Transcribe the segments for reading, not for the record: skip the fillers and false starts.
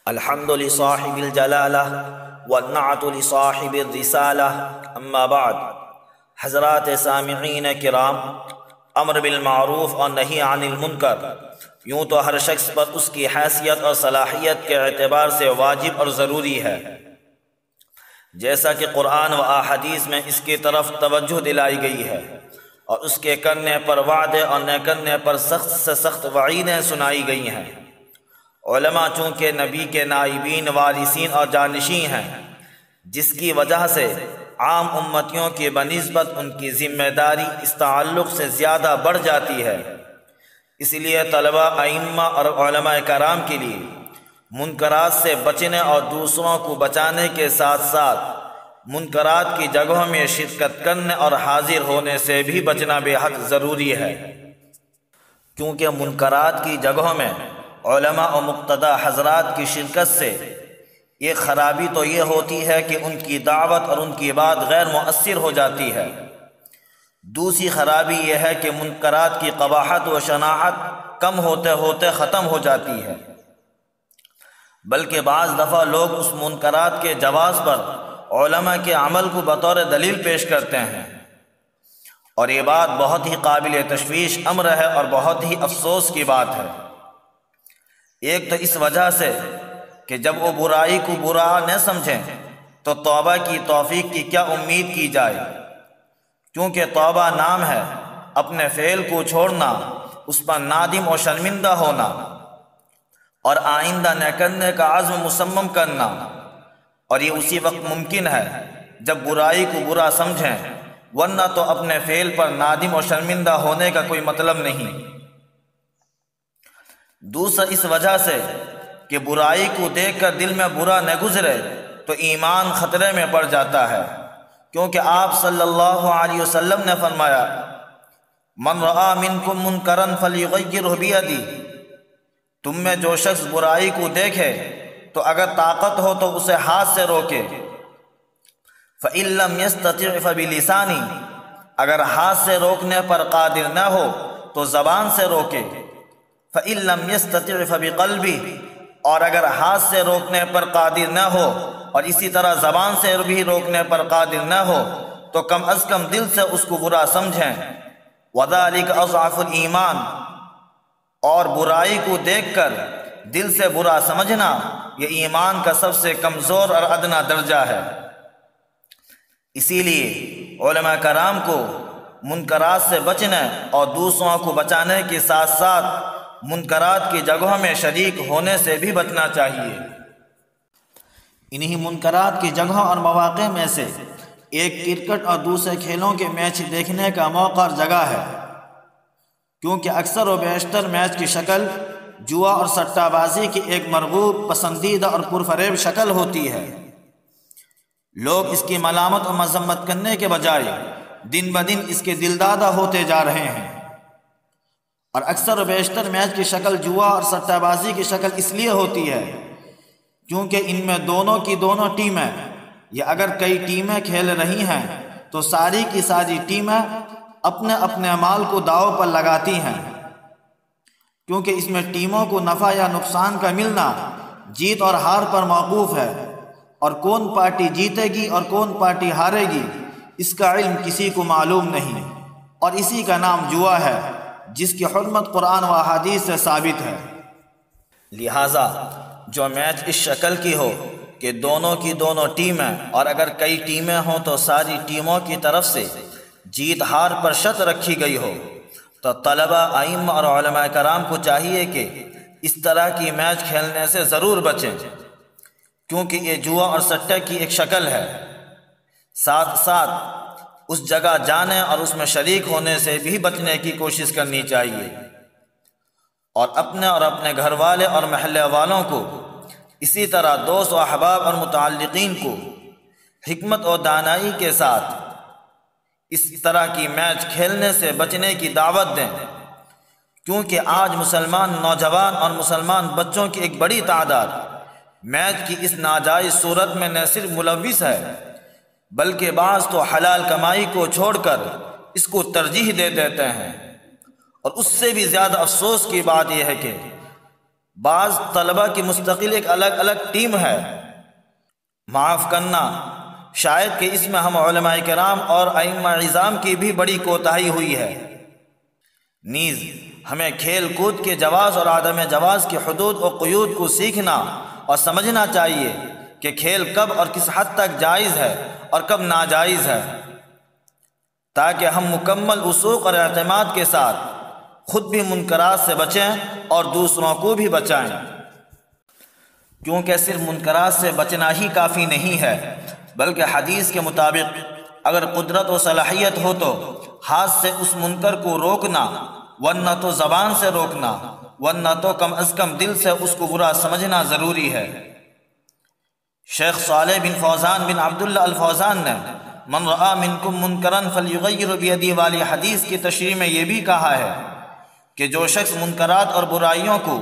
الحمد لصاحب الجلالہ والنعت لصاحب الرسالہ اما بعد۔ حضرات سامعین کرام، امر بالمعروف اور نہی عن المنکر یوں تو ہر شخص پر اس کی حیثیت اور صلاحیت کے اعتبار سے واجب اور ضروری ہے، جیسا کہ قرآن و احادیث میں اس کی طرف توجہ دلائی گئی ہے، اور اس کے کرنے پر وعدے اور نہ کرنے پر سخت سے سخت وعیدیں سنائی گئی ہیں۔ علماء چونکہ نبی کے نائبین، وارثین اور جانشین ہیں، جس کی وجہ سے عام امتیوں کی بنسبت ان کی ذمہ داری اس تعلق سے زیادہ بڑھ جاتی ہے۔ اس لیے طلباء، ائمہ اور علماء کرام کے لیے منکرات سے بچنے اور دوسروں کو بچانے کے ساتھ ساتھ منکرات کی جگہوں میں شرکت کرنے اور حاضر ہونے سے بھی بچنا بے حد ضروری ہے، کیونکہ منکرات کی جگہوں میں علماء و مقتدی حضرات کی شرکت سے ایک خرابی تو یہ ہوتی ہے کہ ان کی دعوت اور ان کی بات غیر مؤثر ہو جاتی ہے۔ دوسری خرابی یہ ہے کہ منکرات کی قباحت و شناعت کم ہوتے ہوتے ختم ہو جاتی ہے، بلکہ بعض دفعہ لوگ اس منکرات کے جواز پر علماء کے عمل کو بطور دلیل پیش کرتے ہیں، اور یہ بات بہت ہی قابل تشویش امر ہے اور بہت ہی افسوس کی بات ہے۔ ایک تو اس وجہ سے کہ جب وہ برائی کو برا نہ سمجھیں تو توبہ کی توفیق کی کیا امید کی جائے، کیونکہ توبہ نام ہے اپنے فعل کو چھوڑنا، اس پر نادم و شرمندہ ہونا، اور آئندہ نہ کرنے کا عزم مصمم کرنا، اور یہ اسی وقت ممکن ہے جب برائی کو برا سمجھیں، ورنہ تو اپنے فعل پر نادم و شرمندہ ہونے کا کوئی مطلب نہیں۔ دوسرا اس وجہ سے کہ برائی کو دیکھ کر دل میں برا نہ گزرے تو ایمان خطرے میں پڑ جاتا ہے، کیونکہ آپ صلی اللہ علیہ وسلم نے فرمایا، من رآ منکم منکرا فلیغیرہ بیدی، تم میں جو شخص برائی کو دیکھے تو اگر طاقت ہو تو اسے ہاتھ سے روکے، فإن لم یستطع فبلسانی، اگر ہاتھ سے روکنے پر قادر نہ ہو تو زبان سے روکے، فإن لم یستطع فبقلبی، اور اگر ہاتھ سے روکنے پر قادر نہ ہو اور اسی طرح زبان سے بھی روکنے پر قادر نہ ہو تو کم از کم دل سے اس کو برا سمجھیں، وذالک اضعف الایمان، اور برائی کو دیکھ کر دل سے برا سمجھنا یہ ایمان کا سب سے کمزور اور ادنا درجہ ہے۔ اسی لیے علماء کرام کو منکرات سے بچنے اور دوسروں کو بچانے کے ساتھ ساتھ منکرات کی جگہوں میں شریک ہونے سے بھی بچنا چاہیے۔ انہی منکرات کی جگہوں اور مواقع میں سے ایک کرکٹ اور دوسرے کھیلوں کے میچ دیکھنے کا موقع اور جگہ ہے، کیونکہ اکثر و بیشتر میچ کی شکل جوا اور سٹہ بازی کی ایک مرغوب، پسندیدہ اور پرفریب شکل ہوتی ہے۔ لوگ اس کی ملامت و مذمت کرنے کے بجائے دن بدن اس کے دلدادہ ہوتے جا رہے ہیں، اور اکثر و بیشتر میچ کی شکل جوا اور سٹہ بازی کی شکل اس لیے ہوتی ہے کیونکہ ان میں دونوں کی دونوں ٹیمیں، یا اگر کئی ٹیمیں کھیل رہی ہیں تو ساری کی ساری ٹیمیں اپنے اپنے مال کو داؤ پر لگاتی ہیں، کیونکہ اس میں ٹیموں کو نفع یا نقصان کا ملنا جیت اور ہار پر موقوف ہے، اور کون پارٹی جیتے گی اور کون پارٹی ہارے گی اس کا علم کسی کو معلوم نہیں، اور اسی کا نام جوا ہے، جس کی حرمت قرآن و احادیث سے ثابت ہے۔ لہٰذا جو میچ اس شکل کی ہو کہ دونوں کی دونوں ٹیمیں، اور اگر کئی ٹیمیں ہوں تو ساری ٹیموں کی طرف سے جیت ہار پر شرط رکھی گئی ہو، تو طلباء، ائمہ اور علماء کرام کو چاہیے کہ اس طرح کی میچ کھیلنے سے ضرور بچیں، کیونکہ یہ جوا اور سٹے کی ایک شکل ہے۔ ساتھ ساتھ اس جگہ جانے اور اس میں شریک ہونے سے بھی بچنے کی کوشش کرنی چاہیے، اور اپنے گھر والے اور محلے والوں کو، اسی طرح دوست و احباب اور متعلقین کو حکمت و دانائی کے ساتھ اس طرح کی میچ کھیلنے سے بچنے کی دعوت دیں، کیونکہ آج مسلمان نوجوان اور مسلمان بچوں کی ایک بڑی تعداد میچ کی اس ناجائز صورت میں نہ صرف ملوث ہے، بلکہ بعض تو حلال کمائی کو چھوڑ کر اس کو ترجیح دے دیتے ہیں۔ اور اس سے بھی زیادہ افسوس کی بات یہ ہے کہ بعض طلبہ کی مستقل ایک الگ الگ ٹیم ہے۔ معاف کرنا، شاید کہ اس میں ہم علماء کرام اور ائمہ اعظام کی بھی بڑی کوتاہی ہوئی ہے۔ نیز ہمیں کھیل کود کے جواز اور عدم جواز کی حدود و قیود کو سیکھنا اور سمجھنا چاہیے کہ کھیل کب اور کس حد تک جائز ہے اور کب ناجائز ہے، تاکہ ہم مکمل وثوق اور اعتماد کے ساتھ خود بھی منکرات سے بچیں اور دوسروں کو بھی بچائیں، کیونکہ صرف منکرات سے بچنا ہی کافی نہیں ہے، بلکہ حدیث کے مطابق اگر قدرت و صلاحیت ہو تو ہاتھ سے اس منکر کو روکنا، ورنہ تو زبان سے روکنا، ورنہ تو کم از کم دل سے اس کو برا سمجھنا ضروری ہے۔ شیخ صالح بن فوزان بن عبداللہ الفوزان نے من رآ منکم منکرا فلیغیر بیدہ والی حدیث کی تشریح میں یہ بھی کہا ہے کہ جو شخص منکرات اور برائیوں کو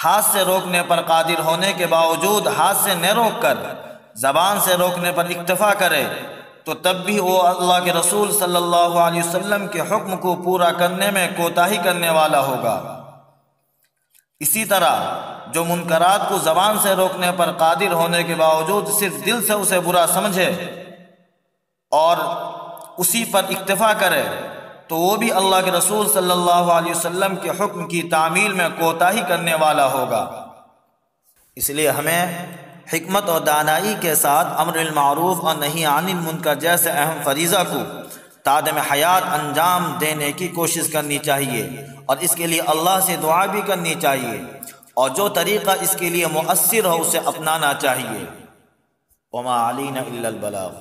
ہاتھ سے روکنے پر قادر ہونے کے باوجود ہاتھ سے نہ روک کر زبان سے روکنے پر اکتفا کرے تو تب بھی وہ اللہ کے رسول صلی اللہ علیہ وسلم کے حکم کو پورا کرنے میں کوتاہی کرنے والا ہوگا۔ اسی طرح جو منکرات کو زبان سے روکنے پر قادر ہونے کے باوجود صرف دل سے اسے برا سمجھے اور اسی پر اکتفا کرے تو وہ بھی اللہ کے رسول صلی اللہ علیہ وسلم کے حکم کی تعمیل میں کوتاہی کرنے والا ہوگا۔ اس لیے ہمیں حکمت اور دانائی کے ساتھ امر بالمعروف اور نہی عن المنکر جیسے اہم فریضہ کو تادم حیات انجام دینے کی کوشش کرنی چاہیے، اور اس کے لیے اللہ سے دعا بھی کرنی چاہیے، اور جو طریقہ اس کے لیے مؤثر ہو اسے اپنانا چاہیے۔ وما علینا الا البلاغ۔